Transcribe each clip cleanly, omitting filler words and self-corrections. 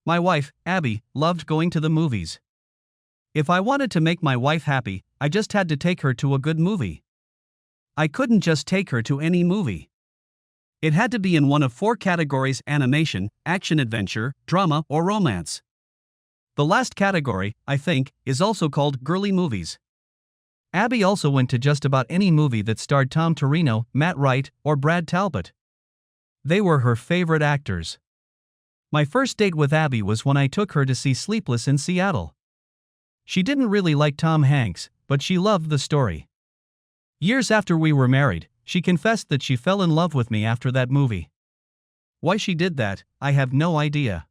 My wife, Abby, loved going to the movies. If I wanted to make my wife happy, I just had to take her to a good movie. I couldn't just take her to any movie. It had to be in one of four categories: animation, action-adventure, drama, or romance. The last category, I think, is also called girly movies. Abby also went to just about any movie that starred Tom Torino, Matt Wright, or Brad Talbot. They were her favorite actors. My first date with Abby was when I took her to see Sleepless in Seattle. She didn't really like Tom Hanks, but she loved the story. Years after we were married, she confessed that she fell in love with me after that movie. Why she did that, I have no idea.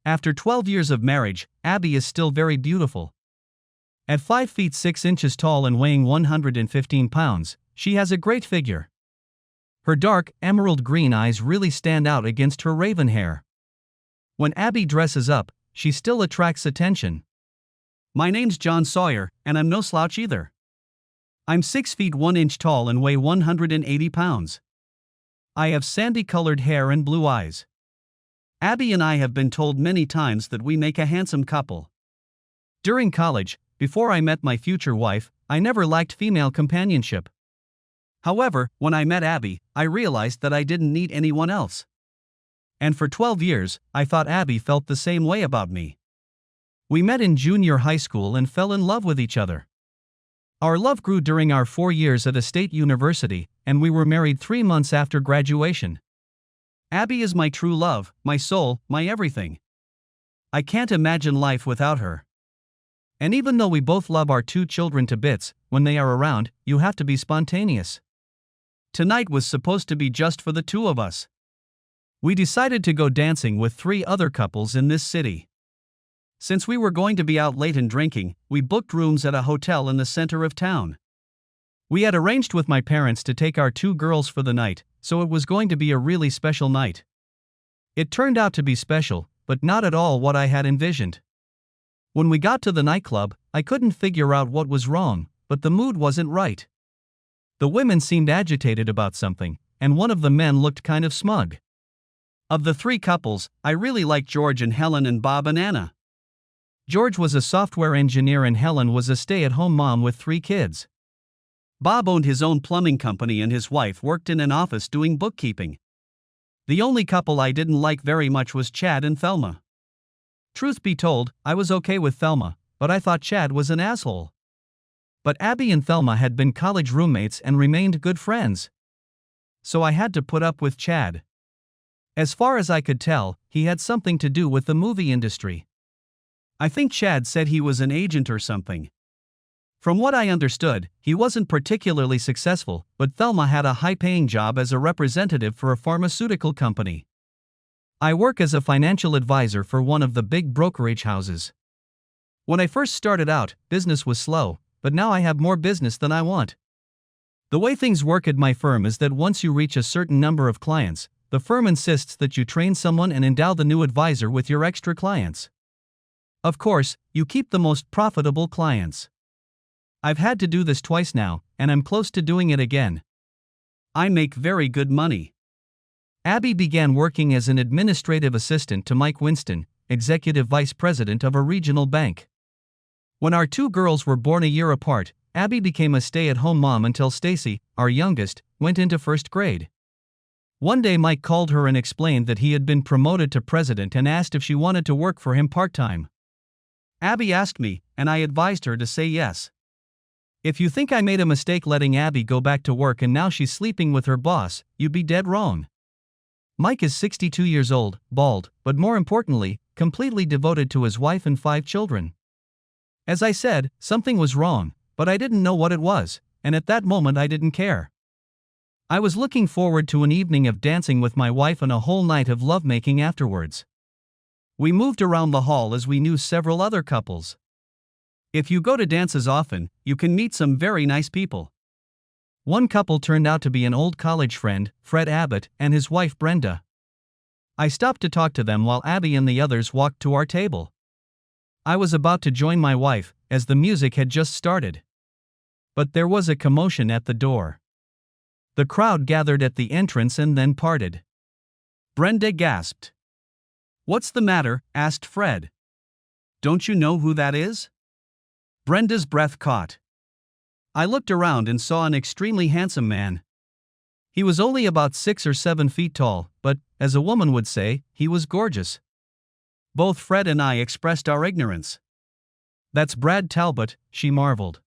After 12 years of marriage, Abby is still very beautiful. At 5 feet 6 inches tall and weighing 115 pounds, she has a great figure. Her dark, emerald green eyes really stand out against her raven hair. When Abby dresses up, she still attracts attention. My name's John Sawyer, and I'm no slouch either. I'm 6 feet 1 inch tall and weigh 180 pounds. I have sandy-colored hair and blue eyes. Abby and I have been told many times that we make a handsome couple. During college, before I met my future wife, I never lacked female companionship. However, when I met Abby, I realized that I didn't need anyone else. And for 12 years, I thought Abby felt the same way about me. We met in junior high school and fell in love with each other. Our love grew during our 4 years at a state university, and we were married 3 months after graduation. Abby is my true love, my soul, my everything. I can't imagine life without her. And even though we both love our 2 children to bits, when they are around, you have to be spontaneous. Tonight was supposed to be just for the 2 of us. We decided to go dancing with 3 other couples in this city. Since we were going to be out late and drinking, we booked rooms at a hotel in the center of town. We had arranged with my parents to take our 2 girls for the night, so it was going to be a really special night. It turned out to be special, but not at all what I had envisioned. When we got to the nightclub, I couldn't figure out what was wrong, but the mood wasn't right. The women seemed agitated about something, and one of the men looked kind of smug. Of the 3 couples, I really liked George and Helen and Bob and Anna. George was a software engineer and Helen was a stay-at-home mom with 3 kids. Bob owned his own plumbing company and his wife worked in an office doing bookkeeping. The only couple I didn't like very much was Chad and Thelma. Truth be told, I was okay with Thelma, but I thought Chad was an asshole. But Abby and Thelma had been college roommates and remained good friends. So I had to put up with Chad. As far as I could tell, he had something to do with the movie industry. I think Chad said he was an agent or something. From what I understood, he wasn't particularly successful, but Thelma had a high-paying job as a representative for a pharmaceutical company. I work as a financial advisor for one of the big brokerage houses. When I first started out, business was slow, but now I have more business than I want. The way things work at my firm is that once you reach a certain number of clients, the firm insists that you train someone and endow the new advisor with your extra clients. Of course, you keep the most profitable clients. I've had to do this twice now, and I'm close to doing it again. I make very good money. Abby began working as an administrative assistant to Mike Winston, executive vice president of a regional bank. When our 2 girls were born a year apart, Abby became a stay-at-home mom until Stacy, our youngest, went into 1st grade. One day Mike called her and explained that he had been promoted to president and asked if she wanted to work for him part-time. Abby asked me, and I advised her to say yes. If you think I made a mistake letting Abby go back to work and now she's sleeping with her boss, you'd be dead wrong. Mike is 62 years old, bald, but more importantly, completely devoted to his wife and 5 children. As I said, something was wrong, but I didn't know what it was, and at that moment I didn't care. I was looking forward to an evening of dancing with my wife and a whole night of lovemaking afterwards. We moved around the hall as we knew several other couples. If you go to dances often, you can meet some very nice people. One couple turned out to be an old college friend, Fred Abbott, and his wife Brenda. I stopped to talk to them while Abby and the others walked to our table. I was about to join my wife, as the music had just started. But there was a commotion at the door. The crowd gathered at the entrance and then parted. Brenda gasped. "What's the matter?" asked Fred. "Don't you know who that is?" Brenda's breath caught. I looked around and saw an extremely handsome man. He was only about 6 or 7 feet tall, but, as a woman would say, he was gorgeous. Both Fred and I expressed our ignorance. "That's Brad Talbot," she marveled.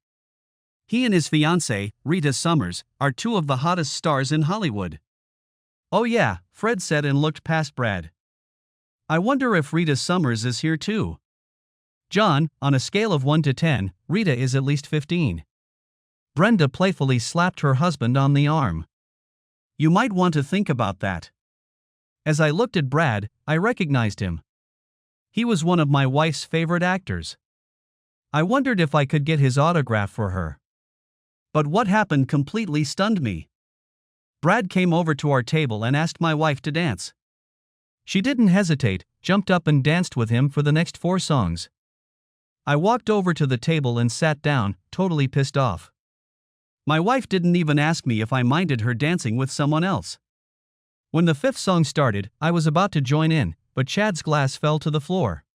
"He and his fiancée, Rita Summers, are two of the hottest stars in Hollywood." "Oh yeah," Fred said and looked past Brad. "I wonder if Rita Summers is here too." "John, on a scale of 1 to 10, Rita is at least 15. Brenda playfully slapped her husband on the arm. "You might want to think about that." As I looked at Brad, I recognized him. He was one of my wife's favorite actors. I wondered if I could get his autograph for her. But what happened completely stunned me. Brad came over to our table and asked my wife to dance. She didn't hesitate, jumped up and danced with him for the next 4 songs. I walked over to the table and sat down, totally pissed off. My wife didn't even ask me if I minded her dancing with someone else. When the 5th song started, I was about to join in, but Chad's glass fell to the floor.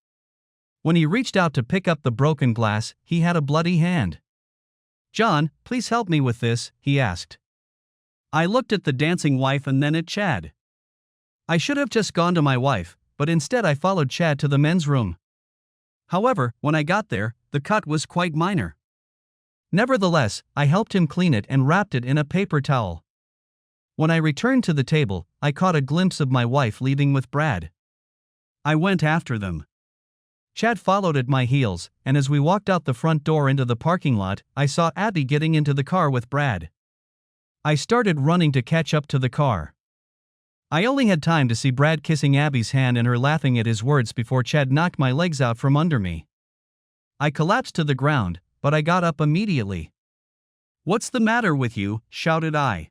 When he reached out to pick up the broken glass, he had a bloody hand. "John, please help me with this," he asked. I looked at the dancing wife and then at Chad. I should have just gone to my wife, but instead I followed Chad to the men's room. However, when I got there, the cut was quite minor. Nevertheless, I helped him clean it and wrapped it in a paper towel. When I returned to the table, I caught a glimpse of my wife leaving with Brad. I went after them. Chad followed at my heels, and as we walked out the front door into the parking lot, I saw Abby getting into the car with Brad. I started running to catch up to the car. I only had time to see Brad kissing Abby's hand and her laughing at his words before Chad knocked my legs out from under me. I collapsed to the ground, but I got up immediately. "What's the matter with you?" shouted I.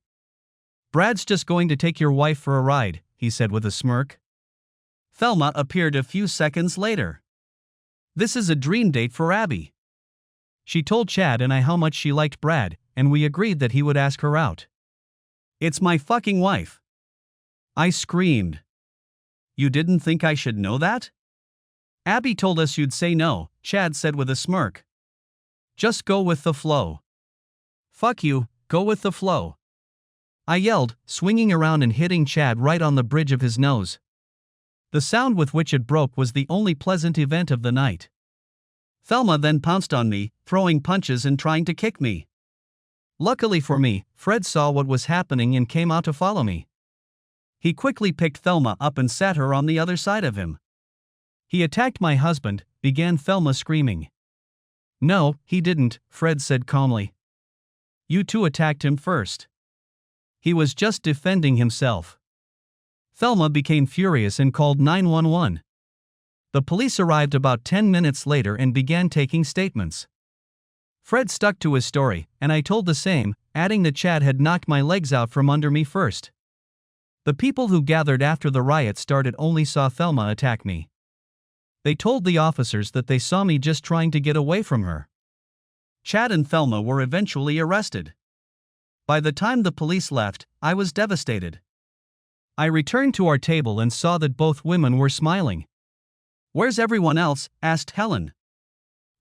"Brad's just going to take your wife for a ride," he said with a smirk. Thelma appeared a few seconds later. "This is a dream date for Abby." She told Chad and I how much she liked Brad, and we agreed that he would ask her out. "It's my fucking wife!" I screamed. "You didn't think I should know that?" "Abby told us you'd say no," Chad said with a smirk. "Just go with the flow." "Fuck you, go with the flow," I yelled, swinging around and hitting Chad right on the bridge of his nose. The sound with which it broke was the only pleasant event of the night. Thelma then pounced on me, throwing punches and trying to kick me. Luckily for me, Fred saw what was happening and came out to follow me. He quickly picked Thelma up and sat her on the other side of him. "He attacked my husband," began Thelma screaming. "No, he didn't," Fred said calmly. "You two attacked him first. He was just defending himself." Thelma became furious and called 911. The police arrived about 10 minutes later and began taking statements. Fred stuck to his story, and I told the same, adding that Chad had knocked my legs out from under me first. The people who gathered after the riot started only saw Thelma attack me. They told the officers that they saw me just trying to get away from her. Chad and Thelma were eventually arrested. By the time the police left, I was devastated. I returned to our table and saw that both women were smiling. "Where's everyone else?" asked Helen.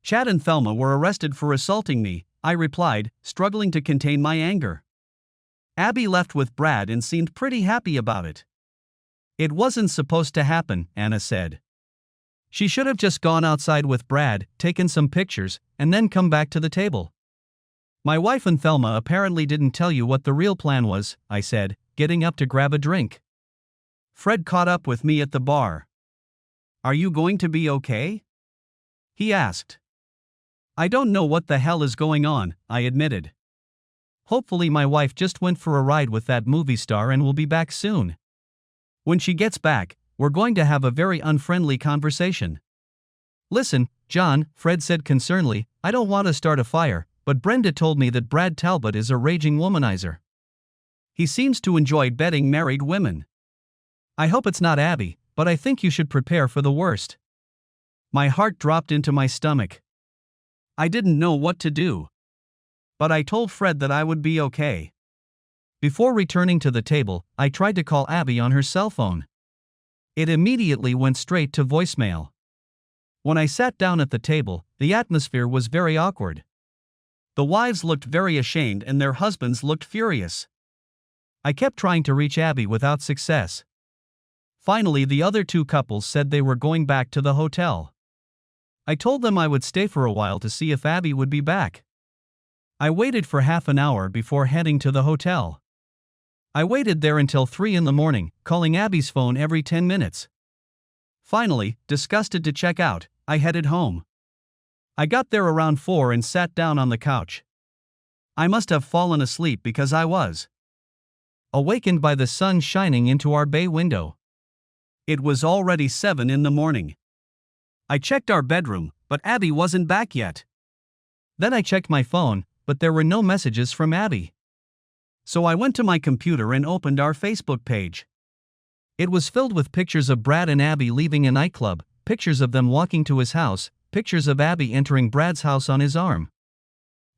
"Chad and Thelma were arrested for assaulting me," I replied, struggling to contain my anger. "Abby left with Brad and seemed pretty happy about it." "It wasn't supposed to happen," Anna said. "She should have just gone outside with Brad, taken some pictures, and then come back to the table." "My wife and Thelma apparently didn't tell you what the real plan was," I said, getting up to grab a drink. Fred caught up with me at the bar. "Are you going to be okay?" he asked. "I don't know what the hell is going on," I admitted. "Hopefully my wife just went for a ride with that movie star and will be back soon. When she gets back, we're going to have a very unfriendly conversation." "Listen, John," Fred said concernedly, "I don't want to start a fire, but Brenda told me that Brad Talbot is a raging womanizer. He seems to enjoy betting married women. I hope it's not Abby, but I think you should prepare for the worst." My heart dropped into my stomach. I didn't know what to do. But I told Fred that I would be okay. Before returning to the table, I tried to call Abby on her cell phone. It immediately went straight to voicemail. When I sat down at the table, the atmosphere was very awkward. The wives looked very ashamed and their husbands looked furious. I kept trying to reach Abby without success. Finally, the other two couples said they were going back to the hotel. I told them I would stay for a while to see if Abby would be back. I waited for half an hour before heading to the hotel. I waited there until 3 in the morning, calling Abby's phone every 10 minutes. Finally, disgusted to check out, I headed home. I got there around 4 and sat down on the couch. I must have fallen asleep because I was awakened by the sun shining into our bay window. It was already 7 in the morning. I checked our bedroom, but Abby wasn't back yet. Then I checked my phone, but there were no messages from Abby. So I went to my computer and opened our Facebook page. It was filled with pictures of Brad and Abby leaving a nightclub, pictures of them walking to his house, pictures of Abby entering Brad's house on his arm.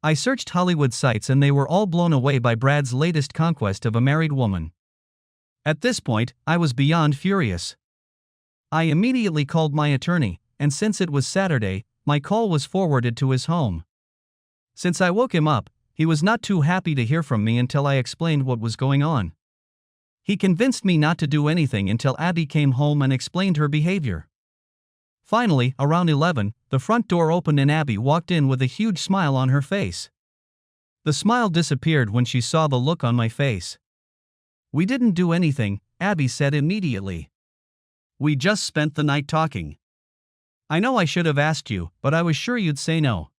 I searched Hollywood sites and they were all blown away by Brad's latest conquest of a married woman. At this point, I was beyond furious. I immediately called my attorney, and since it was Saturday, my call was forwarded to his home. Since I woke him up, he was not too happy to hear from me until I explained what was going on. He convinced me not to do anything until Abby came home and explained her behavior. Finally, around 11, the front door opened and Abby walked in with a huge smile on her face. The smile disappeared when she saw the look on my face. "We didn't do anything," Abby said immediately. "We just spent the night talking. I know I should have asked you, but I was sure you'd say no.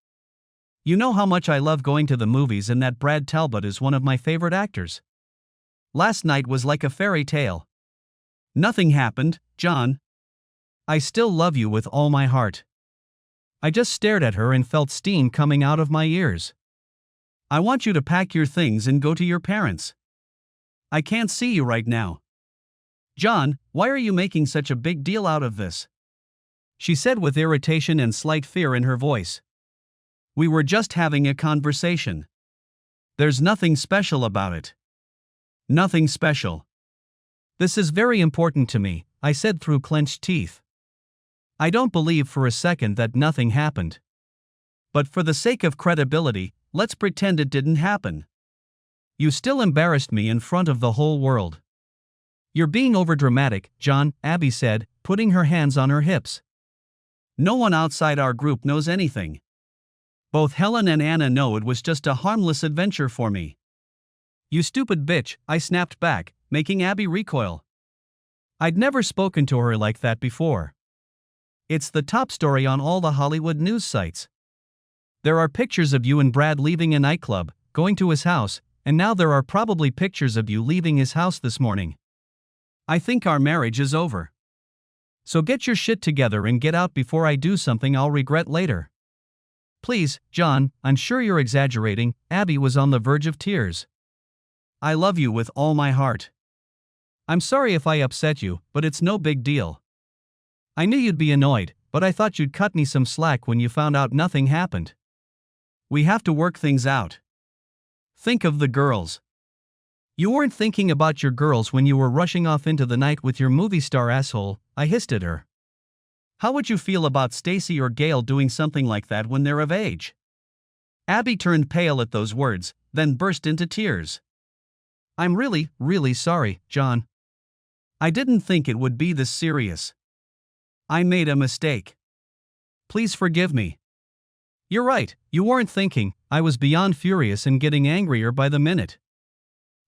You know how much I love going to the movies and that Brad Talbot is one of my favorite actors. Last night was like a fairy tale. Nothing happened, John. I still love you with all my heart." I just stared at her and felt steam coming out of my ears. "I want you to pack your things and go to your parents. I can't see you right now. John, why are you making such a big deal out of this?" she said with irritation and slight fear in her voice. "We were just having a conversation. There's nothing special about it." "Nothing special." "This is very important to me," I said through clenched teeth. "I don't believe for a second that nothing happened. But for the sake of credibility, let's pretend it didn't happen. You still embarrassed me in front of the whole world." "You're being overdramatic, John," Abby said, putting her hands on her hips. "No one outside our group knows anything. Both Helen and Anna know it was just a harmless adventure for me." "You stupid bitch," I snapped back, making Abby recoil. I'd never spoken to her like that before. "It's the top story on all the Hollywood news sites. There are pictures of you and Brad leaving a nightclub, going to his house, and now there are probably pictures of you leaving his house this morning. I think our marriage is over. So get your shit together and get out before I do something I'll regret later." "Please, John, I'm sure you're exaggerating." Abby was on the verge of tears. "I love you with all my heart. I'm sorry if I upset you, but it's no big deal. I knew you'd be annoyed, but I thought you'd cut me some slack when you found out nothing happened. We have to work things out. Think of the girls. You weren't thinking about your girls when you were rushing off into the night with your movie star asshole," I hissed at her. "How would you feel about Stacy or Gail doing something like that when they're of age?" Abby turned pale at those words, then burst into tears. "I'm really, really sorry, John. I didn't think it would be this serious. I made a mistake. Please forgive me." "You're right, you weren't thinking." I was beyond furious and getting angrier by the minute.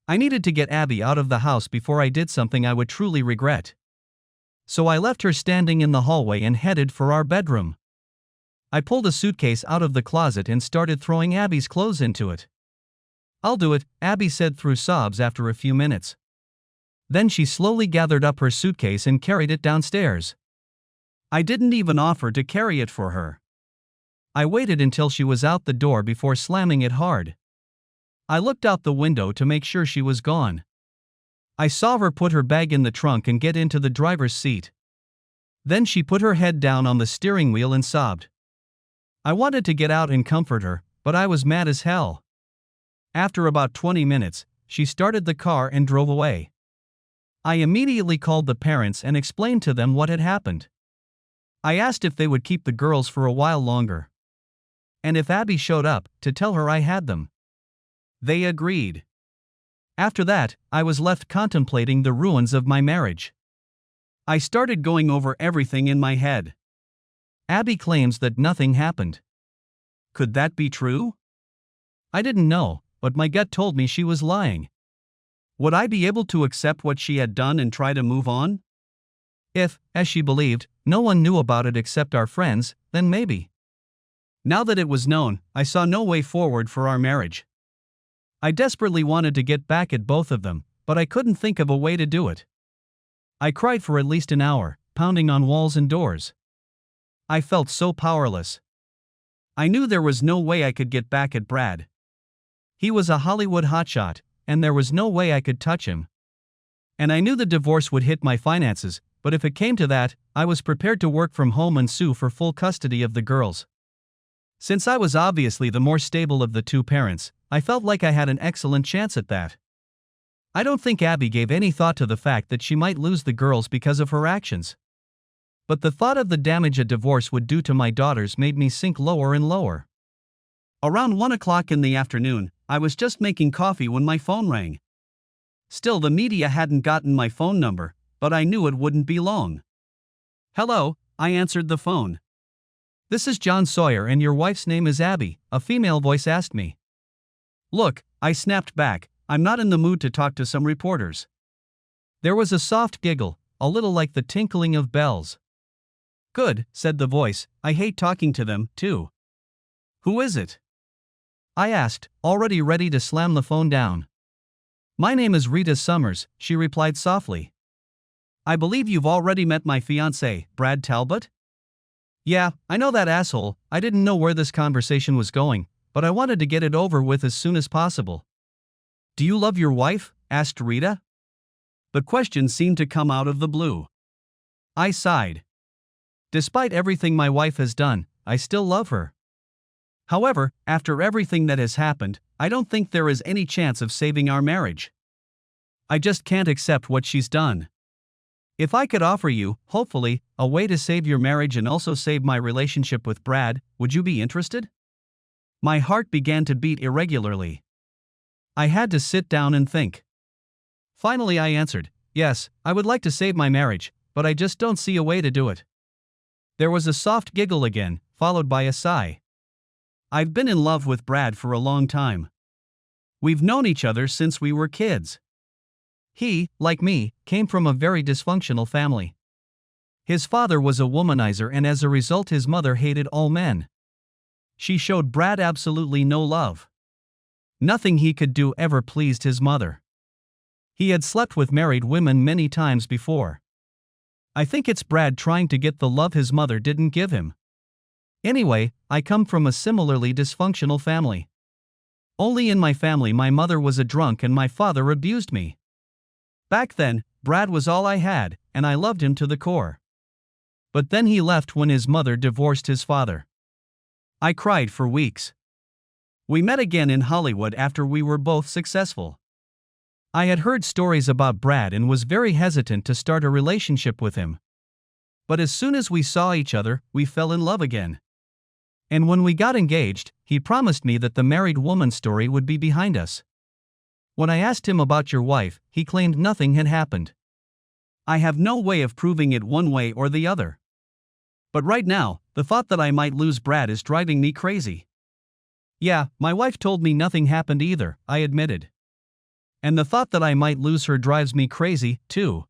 I needed to get Abby out of the house before I did something I would truly regret. So I left her standing in the hallway and headed for our bedroom. I pulled a suitcase out of the closet and started throwing Abby's clothes into it. "I'll do it," Abby said through sobs after a few minutes. Then she slowly gathered up her suitcase and carried it downstairs. I didn't even offer to carry it for her. I waited until she was out the door before slamming it hard. I looked out the window to make sure she was gone. I saw her put her bag in the trunk and get into the driver's seat. Then she put her head down on the steering wheel and sobbed. I wanted to get out and comfort her, but I was mad as hell. After about 20 minutes, she started the car and drove away. I immediately called the parents and explained to them what had happened. I asked if they would keep the girls for a while longer. And if Abby showed up, to tell her I had them. They agreed. After that, I was left contemplating the ruins of my marriage. I started going over everything in my head. Abby claims that nothing happened. Could that be true? I didn't know, but my gut told me she was lying. Would I be able to accept what she had done and try to move on? If, as she believed, no one knew about it except our friends, then maybe. Now that it was known, I saw no way forward for our marriage. I desperately wanted to get back at both of them, but I couldn't think of a way to do it. I cried for at least an hour, pounding on walls and doors. I felt so powerless. I knew there was no way I could get back at Brad. He was a Hollywood hotshot, and there was no way I could touch him. And I knew the divorce would hit my finances, but if it came to that, I was prepared to work from home and sue for full custody of the girls. Since I was obviously the more stable of the two parents, I felt like I had an excellent chance at that. I don't think Abby gave any thought to the fact that she might lose the girls because of her actions. But the thought of the damage a divorce would do to my daughters made me sink lower and lower. Around 1 o'clock in the afternoon, I was just making coffee when my phone rang. Still, the media hadn't gotten my phone number, but I knew it wouldn't be long. "Hello," I answered the phone. "This is John Sawyer and your wife's name is Abby," a female voice asked me. "Look," I snapped back, "I'm not in the mood to talk to some reporters." There was a soft giggle, a little like the tinkling of bells. "Good," said the voice, "I hate talking to them, too." "Who is it?" I asked, already ready to slam the phone down. "My name is Rita Summers," she replied softly. "I believe you've already met my fiancé, Brad Talbot?" "Yeah, I know that asshole." I didn't know where this conversation was going, but I wanted to get it over with as soon as possible. "Do you love your wife?" asked Rita. The question seemed to come out of the blue. I sighed. Despite everything my wife has done, I still love her. However, after everything that has happened, I don't think there is any chance of saving our marriage. I just can't accept what she's done. If I could offer you, hopefully, a way to save your marriage and also save my relationship with Brad, would you be interested? My heart began to beat irregularly. I had to sit down and think. Finally, I answered, "Yes, I would like to save my marriage, but I just don't see a way to do it." There was a soft giggle again, followed by a sigh. "I've been in love with Brad for a long time. We've known each other since we were kids. He, like me, came from a very dysfunctional family. His father was a womanizer and as a result his mother hated all men. She showed Brad absolutely no love. Nothing he could do ever pleased his mother. He had slept with married women many times before. I think it's Brad trying to get the love his mother didn't give him. Anyway, I come from a similarly dysfunctional family. Only in my family my mother was a drunk and my father abused me. Back then, Brad was all I had, and I loved him to the core. But then he left when his mother divorced his father. I cried for weeks. We met again in Hollywood after we were both successful. I had heard stories about Brad and was very hesitant to start a relationship with him. But as soon as we saw each other, we fell in love again. And when we got engaged, he promised me that the married woman story would be behind us. When I asked him about your wife, he claimed nothing had happened. I have no way of proving it one way or the other. But right now, the thought that I might lose Brad is driving me crazy. Yeah, my wife told me nothing happened either, I admitted. And the thought that I might lose her drives me crazy, too.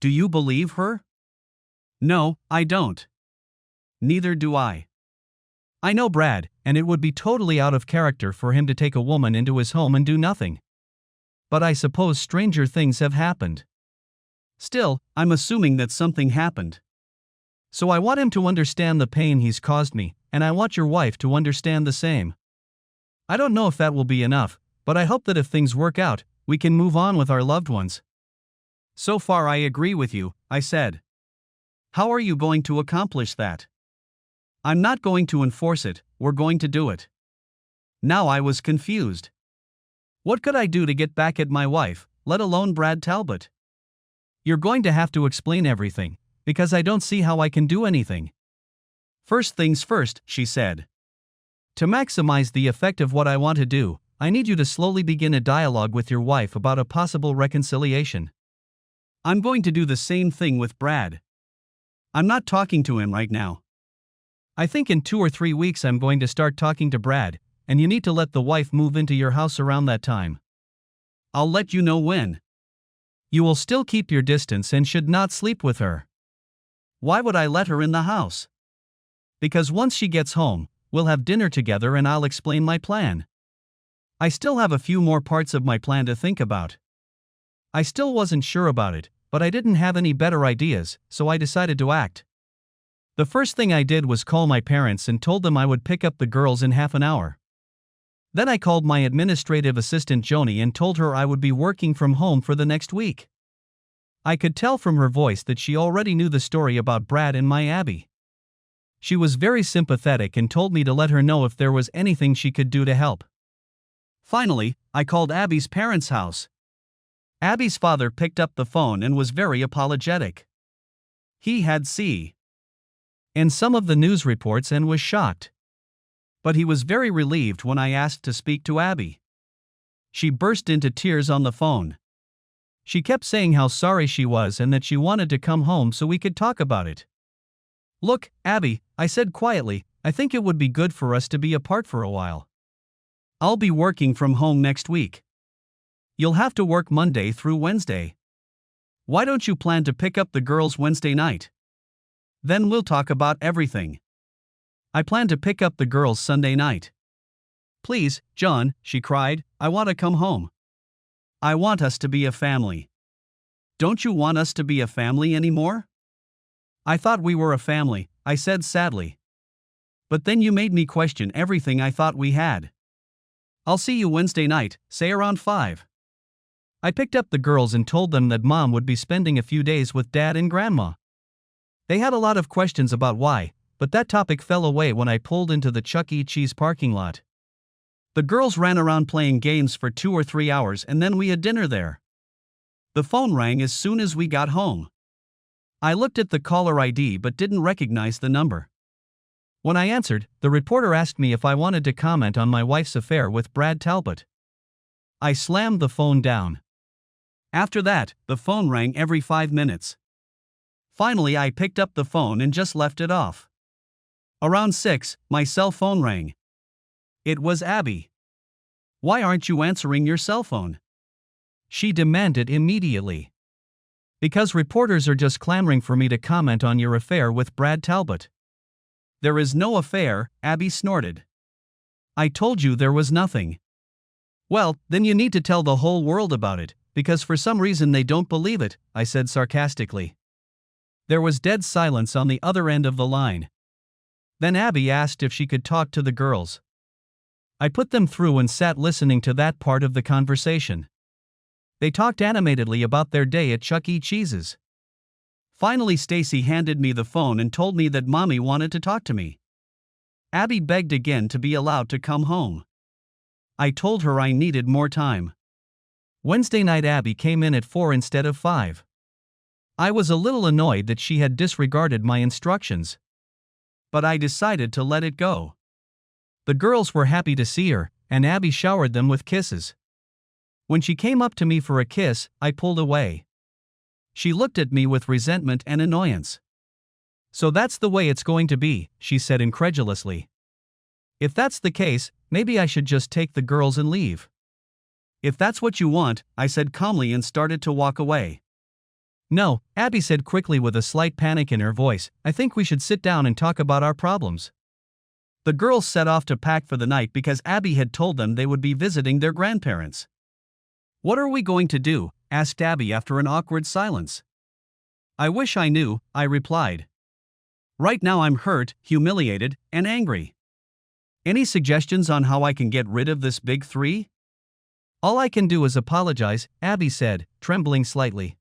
Do you believe her? No, I don't. Neither do I. I know Brad, and it would be totally out of character for him to take a woman into his home and do nothing. But I suppose stranger things have happened. Still, I'm assuming that something happened. So I want him to understand the pain he's caused me, and I want your wife to understand the same. I don't know if that will be enough, but I hope that if things work out, we can move on with our loved ones. So far I agree with you, I said. How are you going to accomplish that? I'm not going to enforce it, we're going to do it. Now I was confused. What could I do to get back at my wife, let alone Brad Talbot? You're going to have to explain everything, because I don't see how I can do anything. First things first, she said. To maximize the effect of what I want to do, I need you to slowly begin a dialogue with your wife about a possible reconciliation. I'm going to do the same thing with Brad. I'm not talking to him right now. I think in 2 or 3 weeks I'm going to start talking to Brad, and you need to let the wife move into your house around that time. I'll let you know when. You will still keep your distance and should not sleep with her. Why would I let her in the house? Because once she gets home, we'll have dinner together and I'll explain my plan. I still have a few more parts of my plan to think about. I still wasn't sure about it, but I didn't have any better ideas, so I decided to act. The first thing I did was call my parents and told them I would pick up the girls in half an hour. Then I called my administrative assistant Joni and told her I would be working from home for the next week. I could tell from her voice that she already knew the story about Brad and my Abby. She was very sympathetic and told me to let her know if there was anything she could do to help. Finally, I called Abby's parents' house. Abby's father picked up the phone and was very apologetic. He had seen some of the news reports and was shocked. But he was very relieved when I asked to speak to Abby. She burst into tears on the phone. She kept saying how sorry she was and that she wanted to come home so we could talk about it. Look, Abby, I said quietly, I think it would be good for us to be apart for a while. I'll be working from home next week. You'll have to work Monday through Wednesday. Why don't you plan to pick up the girls Wednesday night? Then we'll talk about everything. I plan to pick up the girls Sunday night. Please, John, she cried, I want to come home. I want us to be a family. Don't you want us to be a family anymore? I thought we were a family, I said sadly. But then you made me question everything I thought we had. I'll see you Wednesday night, say around 5. I picked up the girls and told them that Mom would be spending a few days with Dad and Grandma. They had a lot of questions about why, but that topic fell away when I pulled into the Chuck E. Cheese parking lot. The girls ran around playing games for 2 or 3 hours and then we had dinner there. The phone rang as soon as we got home. I looked at the caller ID but didn't recognize the number. When I answered, the reporter asked me if I wanted to comment on my wife's affair with Brad Talbot. I slammed the phone down. After that, the phone rang every 5 minutes. Finally, I picked up the phone and just left it off. Around 6, my cell phone rang. It was Abby. Why aren't you answering your cell phone? She demanded immediately. Because reporters are just clamoring for me to comment on your affair with Brad Talbot. There is no affair, Abby snorted. I told you there was nothing. Well, then you need to tell the whole world about it, because for some reason they don't believe it, I said sarcastically. There was dead silence on the other end of the line. Then Abby asked if she could talk to the girls. I put them through and sat listening to that part of the conversation. They talked animatedly about their day at Chuck E. Cheese's. Finally, Stacy handed me the phone and told me that Mommy wanted to talk to me. Abby begged again to be allowed to come home. I told her I needed more time. Wednesday night Abby came in at 4 instead of 5. I was a little annoyed that she had disregarded my instructions. But I decided to let it go. The girls were happy to see her, and Abby showered them with kisses. When she came up to me for a kiss, I pulled away. She looked at me with resentment and annoyance. So that's the way it's going to be, she said incredulously. If that's the case, maybe I should just take the girls and leave. If that's what you want, I said calmly and started to walk away. No, Abby said quickly with a slight panic in her voice, I think we should sit down and talk about our problems. The girls set off to pack for the night because Abby had told them they would be visiting their grandparents. What are we going to do? Asked Abby after an awkward silence. I wish I knew, I replied. Right now I'm hurt, humiliated, and angry. Any suggestions on how I can get rid of this big three? All I can do is apologize, Abby said, trembling slightly.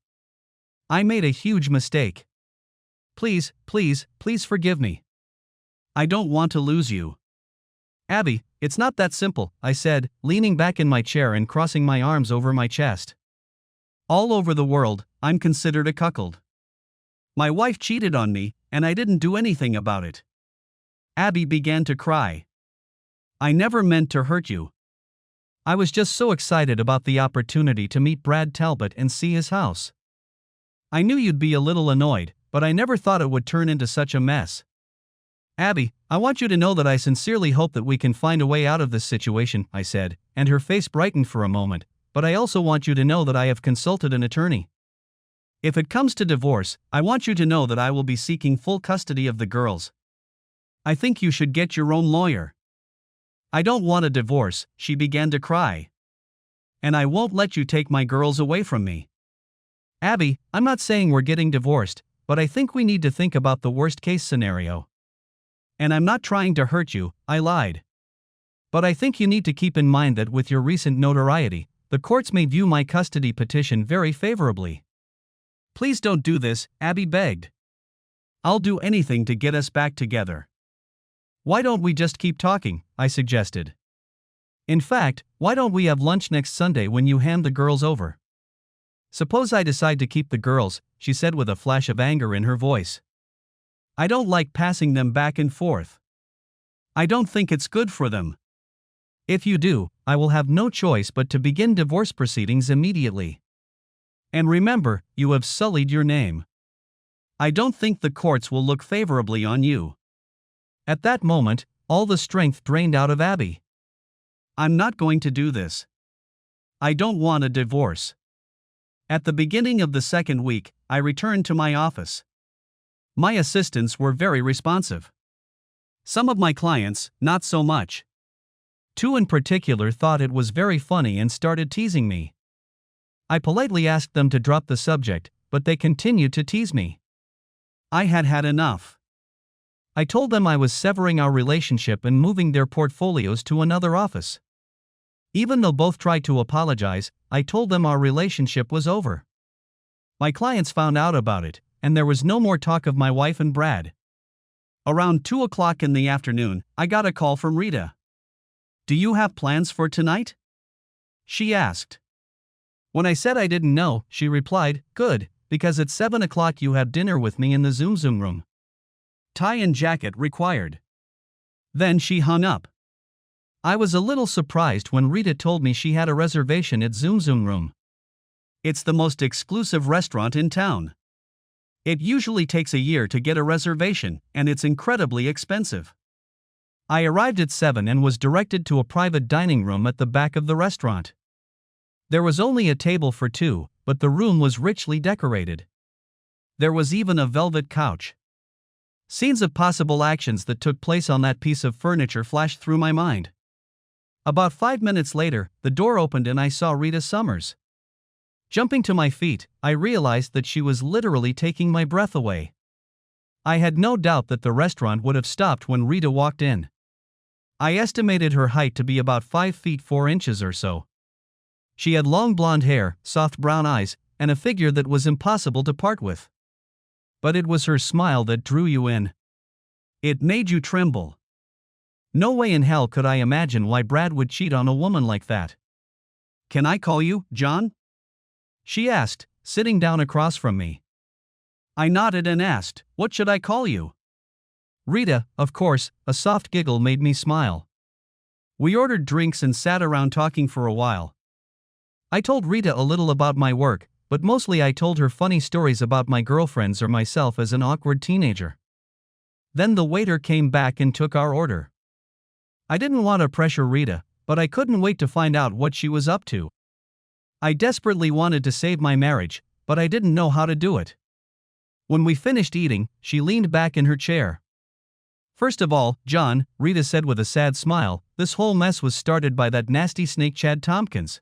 I made a huge mistake. Please, please, please forgive me. I don't want to lose you. Abby, it's not that simple, I said, leaning back in my chair and crossing my arms over my chest. All over the world, I'm considered a cuckold. My wife cheated on me, and I didn't do anything about it. Abby began to cry. I never meant to hurt you. I was just so excited about the opportunity to meet Brad Talbot and see his house. I knew you'd be a little annoyed, but I never thought it would turn into such a mess. Abby, I want you to know that I sincerely hope that we can find a way out of this situation, I said, and her face brightened for a moment, but I also want you to know that I have consulted an attorney. If it comes to divorce, I want you to know that I will be seeking full custody of the girls. I think you should get your own lawyer. I don't want a divorce, she began to cry. And I won't let you take my girls away from me. Abby, I'm not saying we're getting divorced, but I think we need to think about the worst case scenario. And I'm not trying to hurt you, I lied. But I think you need to keep in mind that with your recent notoriety, the courts may view my custody petition very favorably. Please don't do this, Abby begged. I'll do anything to get us back together. Why don't we just keep talking, I suggested. In fact, why don't we have lunch next Sunday when you hand the girls over? Suppose I decide to keep the girls, she said with a flash of anger in her voice. I don't like passing them back and forth. I don't think it's good for them. If you do, I will have no choice but to begin divorce proceedings immediately. And remember, you have sullied your name. I don't think the courts will look favorably on you. At that moment, all the strength drained out of Abby. I'm not going to do this. I don't want a divorce. At the beginning of the second week, I returned to my office. My assistants were very responsive. Some of my clients, not so much. Two in particular thought it was very funny and started teasing me. I politely asked them to drop the subject, but they continued to tease me. I had had enough. I told them I was severing our relationship and moving their portfolios to another office. Even though both tried to apologize, I told them our relationship was over. My clients found out about it, and there was no more talk of my wife and Brad. Around 2 o'clock in the afternoon, I got a call from Rita. Do you have plans for tonight? She asked. When I said I didn't know, she replied, good, because at 7 o'clock you have dinner with me in the Zoom room. Tie and jacket required. Then she hung up. I was a little surprised when Rita told me she had a reservation at Zoom room. It's the most exclusive restaurant in town. It usually takes a year to get a reservation, and it's incredibly expensive. I arrived at 7 and was directed to a private dining room at the back of the restaurant. There was only a table for two, but the room was richly decorated. There was even a velvet couch. Scenes of possible actions that took place on that piece of furniture flashed through my mind. About 5 minutes later, the door opened and I saw Rita Summers. Jumping to my feet, I realized that she was literally taking my breath away. I had no doubt that the restaurant would have stopped when Rita walked in. I estimated her height to be about 5 feet 4 inches or so. She had long blonde hair, soft brown eyes, and a figure that was impossible to part with. But it was her smile that drew you in. It made you tremble. No way in hell could I imagine why Brad would cheat on a woman like that. Can I call you, John? She asked, sitting down across from me. I nodded and asked, what should I call you? Rita, of course. A soft giggle made me smile. We ordered drinks and sat around talking for a while. I told Rita a little about my work, but mostly I told her funny stories about my girlfriends or myself as an awkward teenager. Then the waiter came back and took our order. I didn't want to pressure Rita, but I couldn't wait to find out what she was up to. I desperately wanted to save my marriage, but I didn't know how to do it. When we finished eating, she leaned back in her chair. First of all, John, Rita said with a sad smile, this whole mess was started by that nasty snake Chad Tompkins.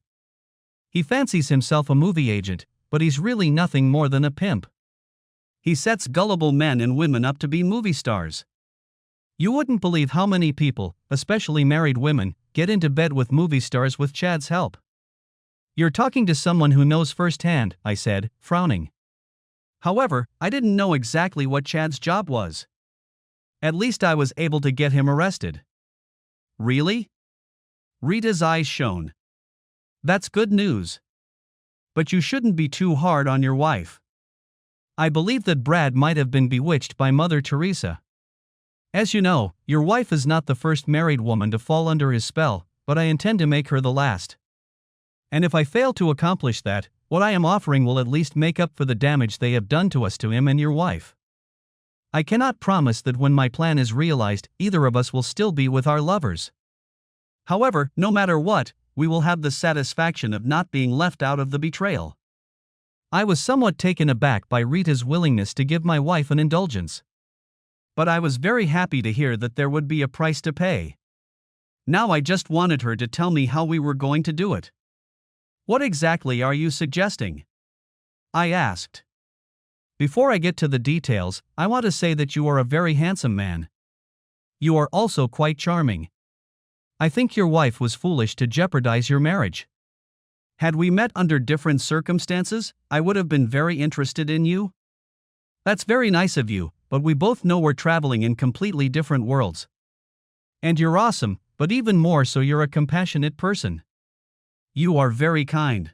He fancies himself a movie agent, but he's really nothing more than a pimp. He sets gullible men and women up to be movie stars. You wouldn't believe how many people, especially married women, get into bed with movie stars with Chad's help. You're talking to someone who knows firsthand, I said, frowning. However, I didn't know exactly what Chad's job was. At least I was able to get him arrested. Really? Rita's eyes shone. That's good news. But you shouldn't be too hard on your wife. I believe that Brad might have been bewitched by Mother Teresa. As you know, your wife is not the first married woman to fall under his spell, but I intend to make her the last. And if I fail to accomplish that, what I am offering will at least make up for the damage they have done to us, to him and your wife. I cannot promise that when my plan is realized, either of us will still be with our lovers. However, no matter what, we will have the satisfaction of not being left out of the betrayal. I was somewhat taken aback by Rita's willingness to give my wife an indulgence. But I was very happy to hear that there would be a price to pay. Now I just wanted her to tell me how we were going to do it. What exactly are you suggesting? I asked. Before I get to the details, I want to say that you are a very handsome man. You are also quite charming. I think your wife was foolish to jeopardize your marriage. Had we met under different circumstances, I would have been very interested in you. That's very nice of you, but we both know we're traveling in completely different worlds. And you're awesome, but even more so, you're a compassionate person. You are very kind.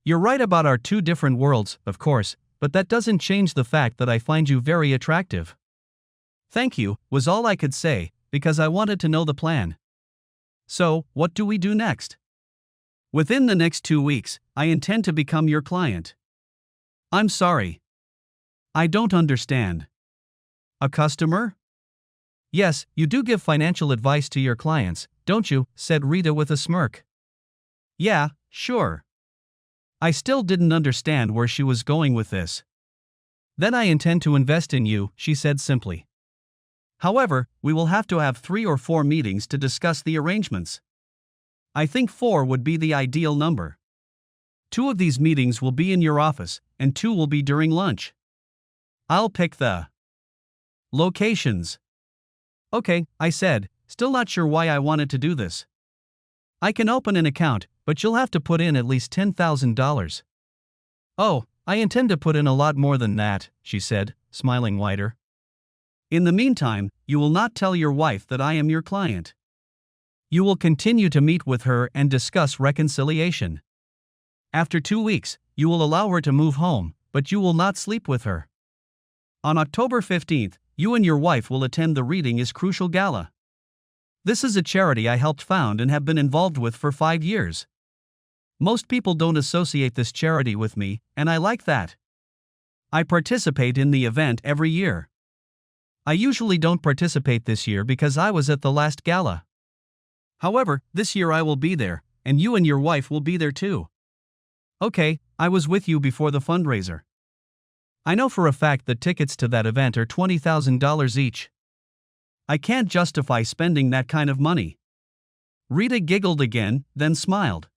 You're right about our two different worlds, of course, but that doesn't change the fact that I find you very attractive. Thank you, was all I could say, because I wanted to know the plan. So, what do we do next? Within the next 2 weeks, I intend to become your client. I'm sorry. I don't understand. A customer? Yes, you do give financial advice to your clients, don't you? Said Rita with a smirk. Yeah, sure. I still didn't understand where she was going with this. Then I intend to invest in you, she said simply. However, we will have to have 3 or 4 meetings to discuss the arrangements. I think 4 would be the ideal number. 2 of these meetings will be in your office, and 2 will be during lunch. I'll pick the locations. Okay, I said, still not sure why I wanted to do this. I can open an account, but you'll have to put in at least $10,000. Oh, I intend to put in a lot more than that, she said, smiling wider. In the meantime, you will not tell your wife that I am your client. You will continue to meet with her and discuss reconciliation. After 2 weeks, you will allow her to move home, but you will not sleep with her. On October 15th, you and your wife will attend the Reading is Crucial Gala. This is a charity I helped found and have been involved with for 5 years. Most people don't associate this charity with me, and I like that. I participate in the event every year. I usually don't participate this year because I was at the last gala. However, this year I will be there, and you and your wife will be there too. Okay, I was with you before the fundraiser. I know for a fact that tickets to that event are $20,000 each. I can't justify spending that kind of money. Rita giggled again, then smiled.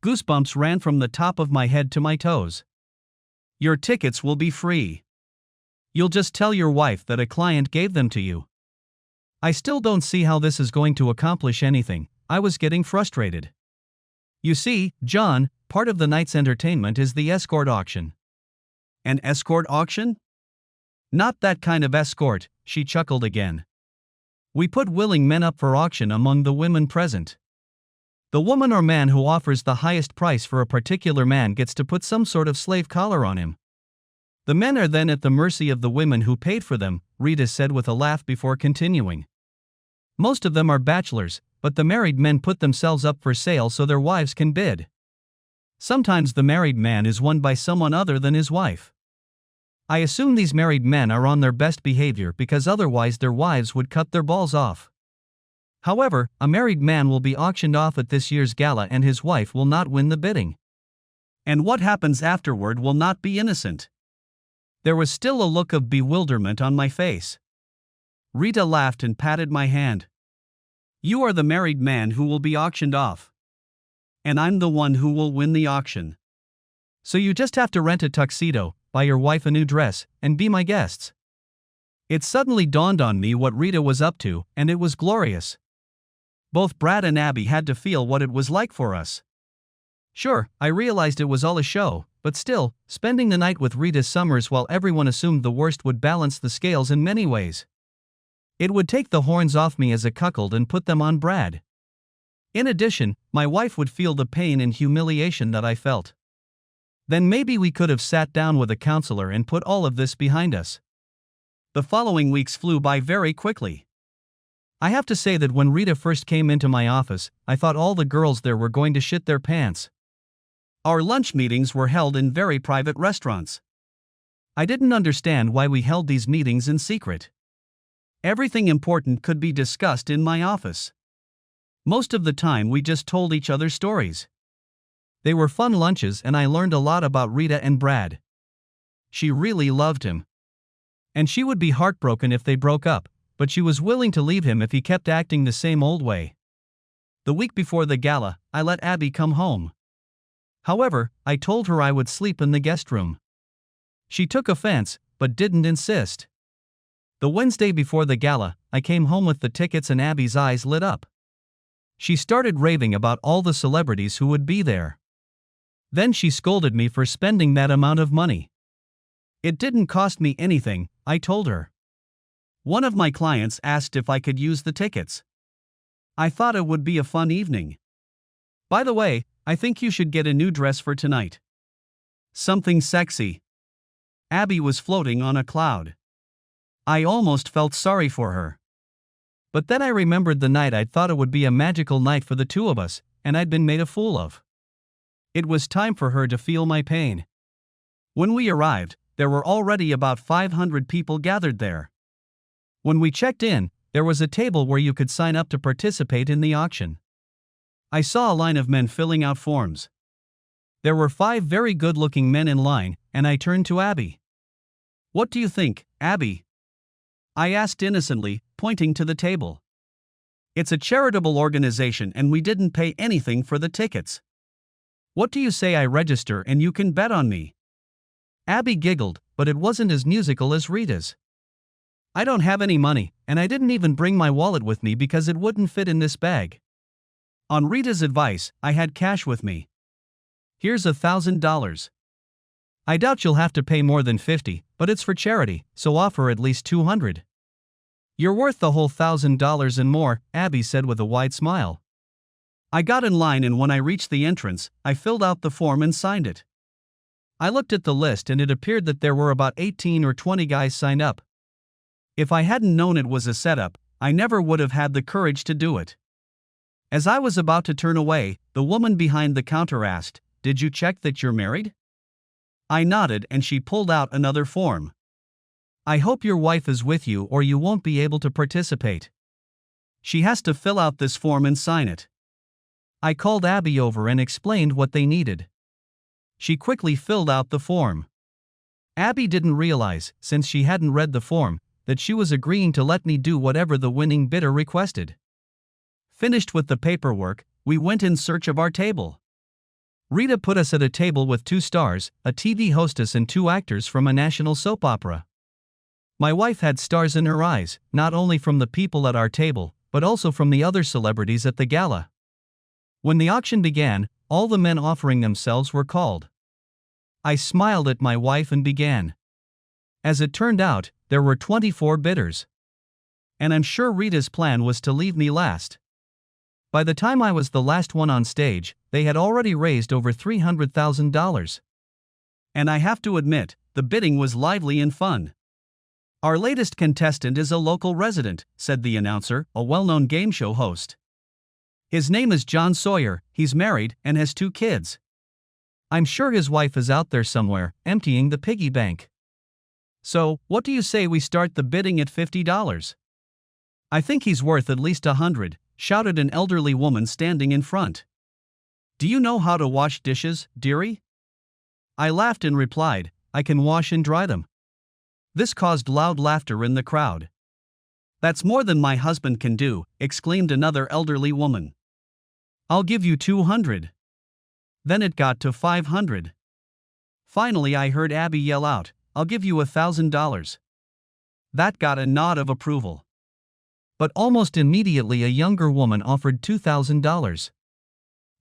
Goosebumps ran from the top of my head to my toes. Your tickets will be free. You'll just tell your wife that a client gave them to you. I still don't see how this is going to accomplish anything. I was getting frustrated. You see, John, part of the night's entertainment is the escort auction. An escort auction? Not that kind of escort, she chuckled again. We put willing men up for auction among the women present. The woman or man who offers the highest price for a particular man gets to put some sort of slave collar on him. The men are then at the mercy of the women who paid for them, Rita said with a laugh before continuing. Most of them are bachelors, but the married men put themselves up for sale so their wives can bid. Sometimes the married man is won by someone other than his wife. I assume these married men are on their best behavior because otherwise their wives would cut their balls off. However, a married man will be auctioned off at this year's gala and his wife will not win the bidding. And what happens afterward will not be innocent. There was still a look of bewilderment on my face. Rita laughed and patted my hand. You are the married man who will be auctioned off. And I'm the one who will win the auction. So you just have to rent a tuxedo, buy your wife a new dress, and be my guests. It suddenly dawned on me what Rita was up to, and it was glorious. Both Brad and Abby had to feel what it was like for us. Sure, I realized it was all a show, but still, spending the night with Rita Summers while everyone assumed the worst would balance the scales in many ways. It would take the horns off me as a cuckold and put them on Brad. In addition, my wife would feel the pain and humiliation that I felt. Then maybe we could have sat down with a counselor and put all of this behind us. The following weeks flew by very quickly. I have to say that when Rita first came into my office, I thought all the girls there were going to shit their pants. Our lunch meetings were held in very private restaurants. I didn't understand why we held these meetings in secret. Everything important could be discussed in my office. Most of the time we just told each other stories. They were fun lunches and I learned a lot about Rita and Brad. She really loved him. And she would be heartbroken if they broke up, but she was willing to leave him if he kept acting the same old way. The week before the gala, I let Abby come home. However, I told her I would sleep in the guest room. She took offense, but didn't insist. The Wednesday before the gala, I came home with the tickets and Abby's eyes lit up. She started raving about all the celebrities who would be there. Then she scolded me for spending that amount of money. It didn't cost me anything, I told her. One of my clients asked if I could use the tickets. I thought it would be a fun evening. By the way, I think you should get a new dress for tonight. Something sexy. Abby was floating on a cloud. I almost felt sorry for her. But then I remembered the night I'd thought it would be a magical night for the two of us, and I'd been made a fool of. It was time for her to feel my pain. When we arrived, there were already about 500 people gathered there. When we checked in, there was a table where you could sign up to participate in the auction. I saw a line of men filling out forms. There were 5 very good-looking men in line, and I turned to Abby. "What do you think, Abby?" I asked innocently, pointing to the table. "It's a charitable organization and we didn't pay anything for the tickets. What do you say I register and you can bet on me?" Abby giggled, but it wasn't as musical as Rita's. "I don't have any money, and I didn't even bring my wallet with me because it wouldn't fit in this bag." On Rita's advice, I had cash with me. "Here's $1,000. I doubt you'll have to pay more than 50, but it's for charity, so offer at least 200. "You're worth the whole $1,000 and more," Abby said with a wide smile. I got in line and when I reached the entrance, I filled out the form and signed it. I looked at the list and it appeared that there were about 18 or 20 guys signed up. If I hadn't known it was a setup, I never would have had the courage to do it. As I was about to turn away, the woman behind the counter asked, "Did you check that you're married?" I nodded and she pulled out another form. "I hope your wife is with you or you won't be able to participate. She has to fill out this form and sign it." I called Abby over and explained what they needed. She quickly filled out the form. Abby didn't realize, since she hadn't read the form, that she was agreeing to let me do whatever the winning bidder requested. Finished with the paperwork, we went in search of our table. Rita put us at a table with 2 stars, a TV hostess and 2 actors from a national soap opera. My wife had stars in her eyes, not only from the people at our table, but also from the other celebrities at the gala. When the auction began, all the men offering themselves were called. I smiled at my wife and began. As it turned out, there were 24 bidders. And I'm sure Rita's plan was to leave me last. By the time I was the last one on stage, they had already raised over $300,000. And I have to admit, the bidding was lively and fun. "Our latest contestant is a local resident," said the announcer, a well-known game show host. "His name is John Sawyer, he's married and has 2 kids. I'm sure his wife is out there somewhere, emptying the piggy bank. So, what do you say we start the bidding at $50? "I think he's worth at least $100, shouted an elderly woman standing in front. "Do you know how to wash dishes, dearie?" I laughed and replied, "I can wash and dry them." This caused loud laughter in the crowd. "That's more than my husband can do," exclaimed another elderly woman. "I'll give you 200. Then it got to 500. Finally I heard Abby yell out, "I'll give you $1,000. That got a nod of approval. But almost immediately a younger woman offered $2,000.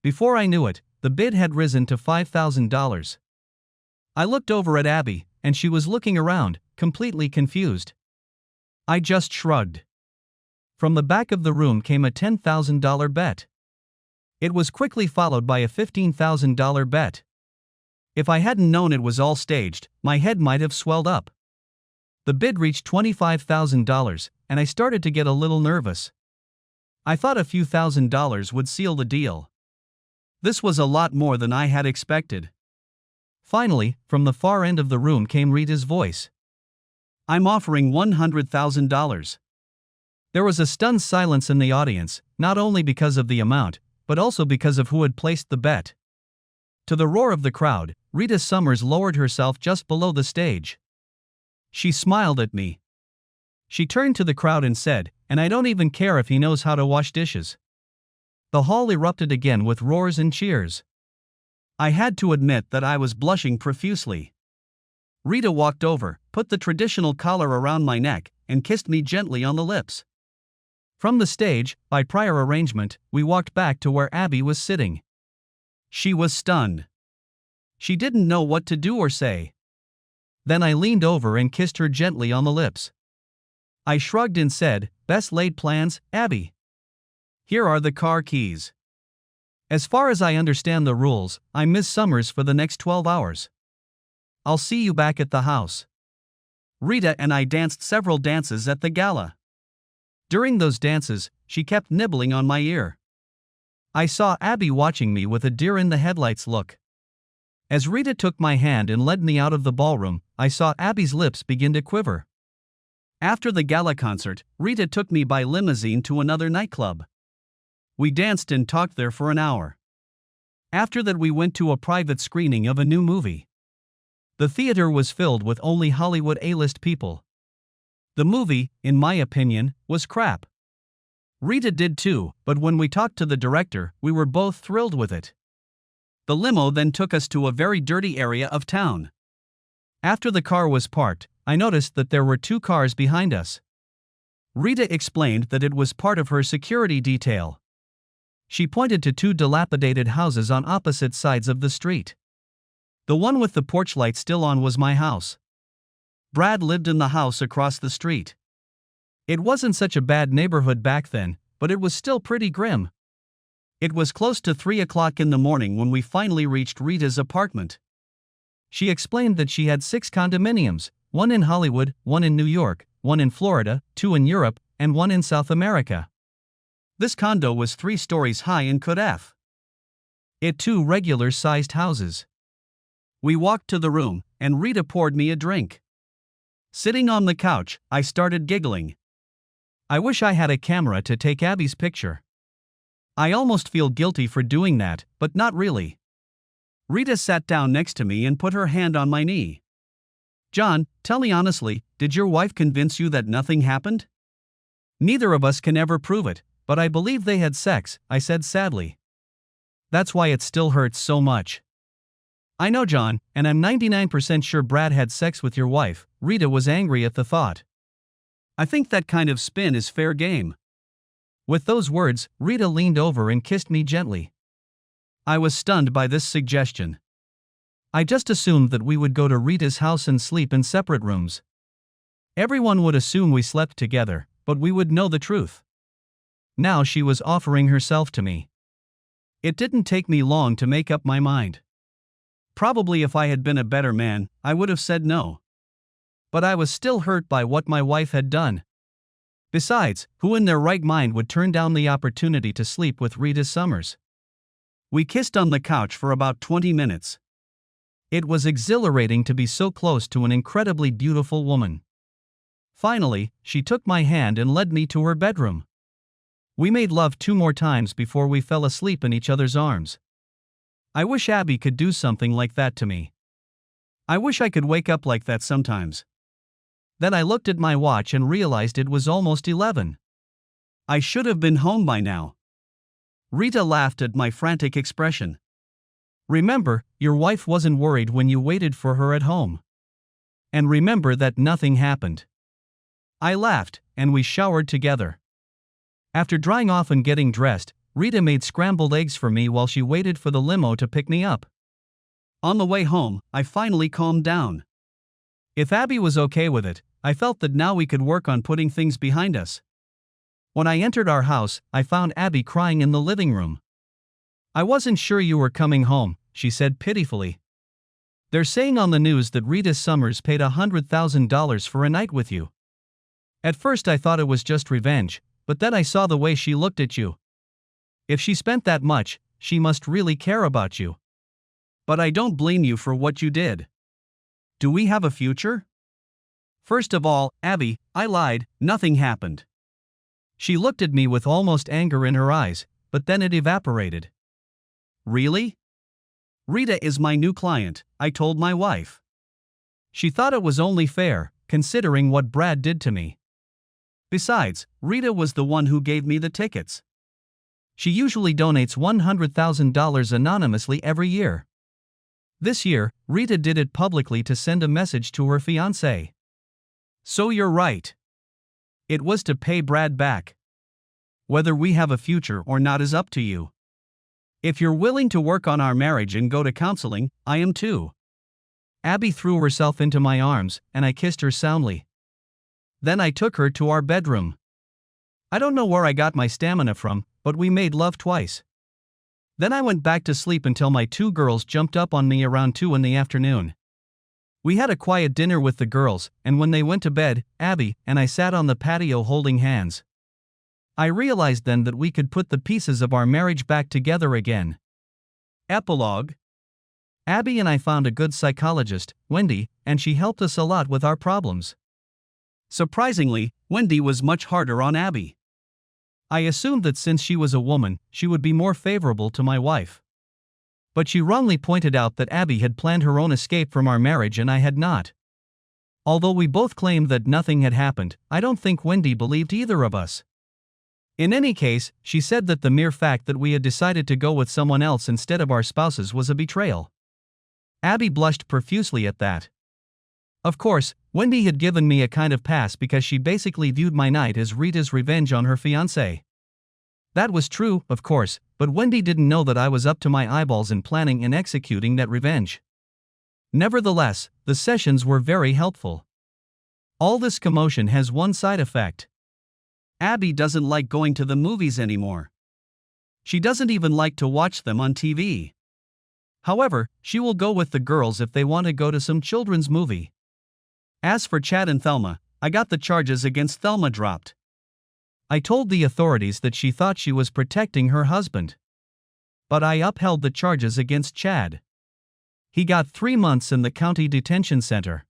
Before I knew it, the bid had risen to $5,000. I looked over at Abby, and she was looking around, completely confused. I just shrugged. From the back of the room came a $10,000 bet. It was quickly followed by a $15,000 bet. If I hadn't known it was all staged, my head might have swelled up. The bid reached $25,000, and I started to get a little nervous. I thought a few $1,000s would seal the deal. This was a lot more than I had expected. Finally, from the far end of the room came Rita's voice. I'm offering $100,000. There was a stunned silence in the audience, not only because of the amount, but also because of who had placed the bet. To the roar of the crowd, Rita Summers lowered herself just below the stage. She smiled at me. She turned to the crowd and said, "And I don't even care if he knows how to wash dishes." The hall erupted again with roars and cheers. I had to admit that I was blushing profusely. Rita walked over, put the traditional collar around my neck, and kissed me gently on the lips. From the stage, by prior arrangement, we walked back to where Abby was sitting. She was stunned. She didn't know what to do or say. Then I leaned over and kissed her gently on the lips. I shrugged and said, "Best laid plans, Abby. Here are the car keys. As far as I understand the rules, I'm Miss Summers for the next 12 hours. I'll see you back at the house." Rita and I danced several dances at the gala. During those dances, she kept nibbling on my ear. I saw Abby watching me with a deer-in-the-headlights look. As Rita took my hand and led me out of the ballroom, I saw Abby's lips begin to quiver. After the gala concert, Rita took me by limousine to another nightclub. We danced and talked there for an hour. After that, we went to a private screening of a new movie. The theater was filled with only Hollywood A-list people. The movie, in my opinion, was crap. Rita did too, but when we talked to the director, we were both thrilled with it. The limo then took us to a very dirty area of town. After the car was parked, I noticed that there were 2 cars behind us. Rita explained that it was part of her security detail. She pointed to 2 dilapidated houses on opposite sides of the street. The one with the porch light still on was my house. Brad lived in the house across the street. It wasn't such a bad neighborhood back then, but it was still pretty grim. It was close to 3 o'clock in the morning when we finally reached Rita's apartment. She explained that she had 6 condominiums, 1 in Hollywood, 1 in New York, 1 in Florida, 2 in Europe, and 1 in South America. This condo was 3 stories high and could have 2 regular-sized houses. We walked to the room, and Rita poured me a drink. Sitting on the couch, I started giggling. I wish I had a camera to take Abby's picture. I almost feel guilty for doing that, but not really. Rita sat down next to me and put her hand on my knee. "John, tell me honestly, did your wife convince you that nothing happened?" "Neither of us can ever prove it, but I believe they had sex," I said sadly. "That's why it still hurts so much." "I know, John, and I'm 99% sure Brad had sex with your wife." Rita was angry at the thought. "I think that kind of spin is fair game." With those words, Rita leaned over and kissed me gently. I was stunned by this suggestion. I just assumed that we would go to Rita's house and sleep in separate rooms. Everyone would assume we slept together, but we would know the truth. Now she was offering herself to me. It didn't take me long to make up my mind. Probably if I had been a better man, I would have said no. But I was still hurt by what my wife had done. Besides, who in their right mind would turn down the opportunity to sleep with Rita Summers? We kissed on the couch for about 20 minutes. It was exhilarating to be so close to an incredibly beautiful woman. Finally, she took my hand and led me to her bedroom. We made love 2 more times before we fell asleep in each other's arms. I wish Abby could do something like that to me. I wish I could wake up like that sometimes. Then I looked at my watch and realized it was almost 11. I should have been home by now. Rita laughed at my frantic expression. "Remember, your wife wasn't worried when you waited for her at home. And remember that nothing happened." I laughed, and we showered together. After drying off and getting dressed, Rita made scrambled eggs for me while she waited for the limo to pick me up. On the way home, I finally calmed down. If Abby was okay with it, I felt that now we could work on putting things behind us. When I entered our house, I found Abby crying in the living room. "I wasn't sure you were coming home," she said pitifully. They're saying on the news that Rita Summers paid $100,000 for a night with you. At first I thought it was just revenge, but then I saw the way she looked at you. If she spent that much, she must really care about you. But I don't blame you for what you did. Do we have a future? First of all, Abby, I lied, nothing happened. She looked at me with almost anger in her eyes, but then it evaporated. Really? Rita is my new client, I told my wife. She thought it was only fair, considering what Brad did to me. Besides, Rita was the one who gave me the tickets. She usually donates $100,000 anonymously every year. This year, Rita did it publicly to send a message to her fiancé. So you're right. It was to pay Brad back. Whether we have a future or not is up to you. If you're willing to work on our marriage and go to counseling, I am too. Abby threw herself into my arms, and I kissed her soundly. Then I took her to our bedroom. I don't know where I got my stamina from, but we made love twice. Then I went back to sleep until my two girls jumped up on me around 2 in the afternoon. We had a quiet dinner with the girls, and when they went to bed, Abby and I sat on the patio holding hands. I realized then that we could put the pieces of our marriage back together again. Epilogue. Abby and I found a good psychologist, Wendy, and she helped us a lot with our problems. Surprisingly, Wendy was much harder on Abby. I assumed that since she was a woman, she would be more favorable to my wife. But she wrongly pointed out that Abby had planned her own escape from our marriage and I had not. Although we both claimed that nothing had happened, I don't think Wendy believed either of us. In any case, she said that the mere fact that we had decided to go with someone else instead of our spouses was a betrayal. Abby blushed profusely at that. Of course, Wendy had given me a kind of pass because she basically viewed my night as Rita's revenge on her fiancé. That was true, of course, but Wendy didn't know that I was up to my eyeballs in planning and executing that revenge. Nevertheless, the sessions were very helpful. All this commotion has one side effect. Abby doesn't like going to the movies anymore. She doesn't even like to watch them on TV. However, she will go with the girls if they want to go to some children's movie. As for Chad and Thelma, I got the charges against Thelma dropped. I told the authorities that she thought she was protecting her husband. But I upheld the charges against Chad. He got 3 months in the county detention center.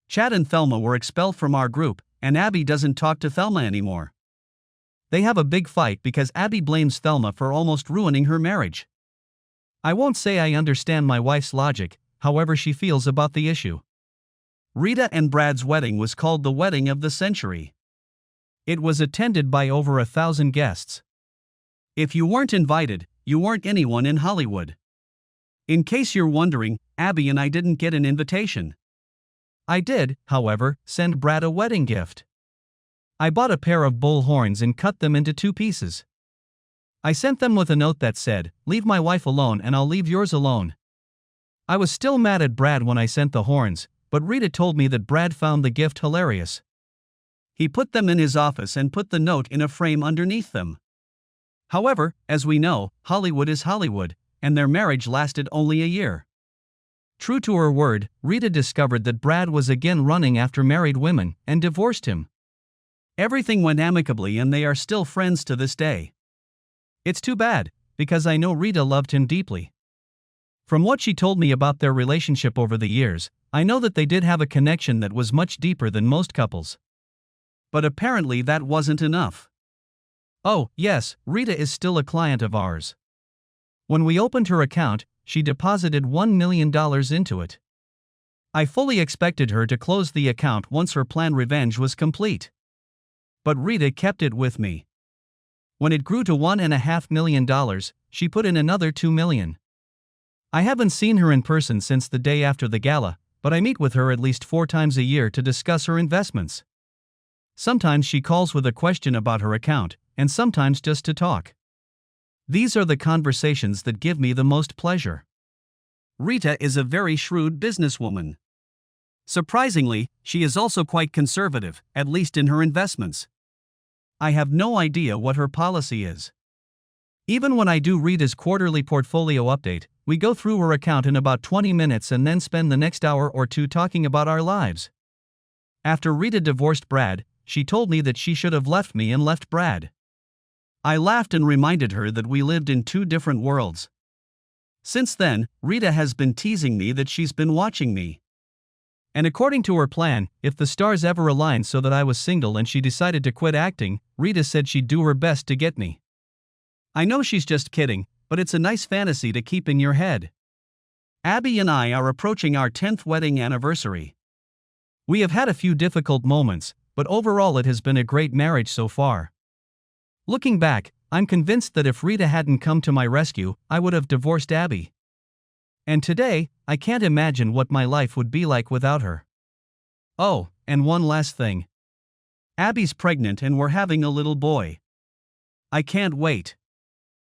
Chad and Thelma were expelled from our group, and Abby doesn't talk to Thelma anymore. They have a big fight because Abby blames Thelma for almost ruining her marriage. I won't say I understand my wife's logic, however she feels about the issue. Rita and Brad's wedding was called the wedding of the century. It was attended by over 1,000 guests. If you weren't invited, you weren't anyone in Hollywood. In case you're wondering, Abby and I didn't get an invitation. I did, however, send Brad a wedding gift. I bought a pair of bull horns and cut them into 2 pieces. I sent them with a note that said, "Leave my wife alone and I'll leave yours alone." I was still mad at Brad when I sent the horns, but Rita told me that Brad found the gift hilarious. He put them in his office and put the note in a frame underneath them. However, as we know, Hollywood is Hollywood, and their marriage lasted only a year. True to her word, Rita discovered that Brad was again running after married women and divorced him. Everything went amicably and they are still friends to this day. It's too bad, because I know Rita loved him deeply. From what she told me about their relationship over the years, I know that they did have a connection that was much deeper than most couples. But apparently that wasn't enough. Oh, yes, Rita is still a client of ours. When we opened her account, she deposited $1 million into it. I fully expected her to close the account once her planned revenge was complete. But Rita kept it with me. When it grew to $1.5 million, she put in another $2 million. I haven't seen her in person since the day after the gala, but I meet with her at least 4 times a year to discuss her investments. Sometimes she calls with a question about her account, and sometimes just to talk. These are the conversations that give me the most pleasure. Rita is a very shrewd businesswoman. Surprisingly, she is also quite conservative, at least in her investments. I have no idea what her policy is. Even when I do Rita's quarterly portfolio update, We go through her account in about 20 minutes and then spend the next hour or two talking about our lives. After Rita divorced Brad, she told me that she should have left me and left Brad. I laughed and reminded her that we lived in two different worlds. Since then, Rita has been teasing me that she's been watching me. And according to her plan, if the stars ever aligned so that I was single and she decided to quit acting, Rita said she'd do her best to get me. I know she's just kidding, but it's a nice fantasy to keep in your head. Abby and I are approaching our 10th wedding anniversary. We have had a few difficult moments, but overall it has been a great marriage so far. Looking back, I'm convinced that if Rita hadn't come to my rescue, I would have divorced Abby. And today, I can't imagine what my life would be like without her. Oh, and one last thing. Abby's pregnant and we're having a little boy. I can't wait.